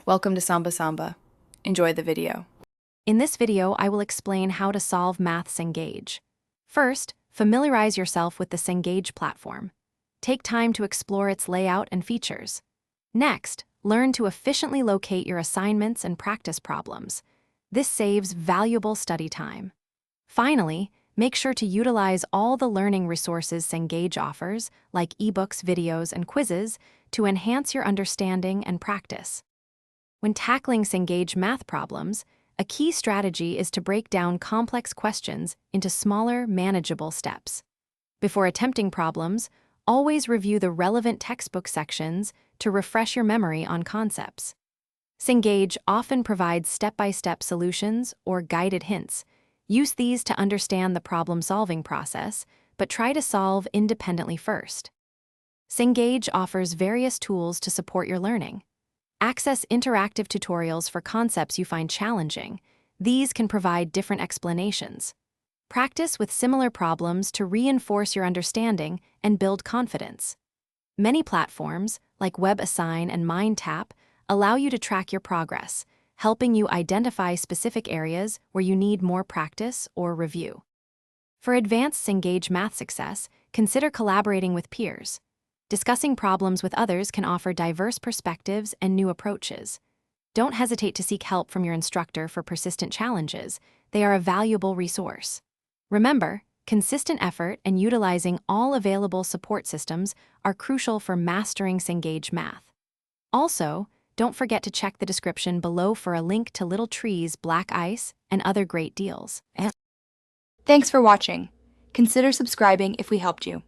Welcome to Samba Samba. Enjoy the video. In this video, I will explain how to solve math Cengage. First, familiarize yourself with the Cengage platform. Take time to explore its layout and features. Next, learn to efficiently locate your assignments and practice problems. This saves valuable study time. Finally, make sure to utilize all the learning resources Cengage offers, like ebooks, videos, and quizzes, to enhance your understanding and practice. When tackling Cengage math problems, a key strategy is to break down complex questions into smaller, manageable steps. Before attempting problems, always review the relevant textbook sections to refresh your memory on concepts. Cengage often provides step-by-step solutions or guided hints. Use these to understand the problem-solving process, but try to solve independently first. Cengage offers various tools to support your learning. Access interactive tutorials for concepts you find challenging. These can provide different explanations. Practice with similar problems to reinforce your understanding and build confidence. Many platforms, like WebAssign and MindTap, allow you to track your progress, helping you identify specific areas where you need more practice or review. For advanced Cengage math success, consider collaborating with peers. Discussing problems with others can offer diverse perspectives and new approaches. Don't hesitate to seek help from your instructor for persistent challenges. They are a valuable resource. Remember, consistent effort and utilizing all available support systems are crucial for mastering Cengage math. Also, don't forget to check the description below for a link to Little Tree's Black Ice and other great deals. Thanks for watching. Consider subscribing if we helped you.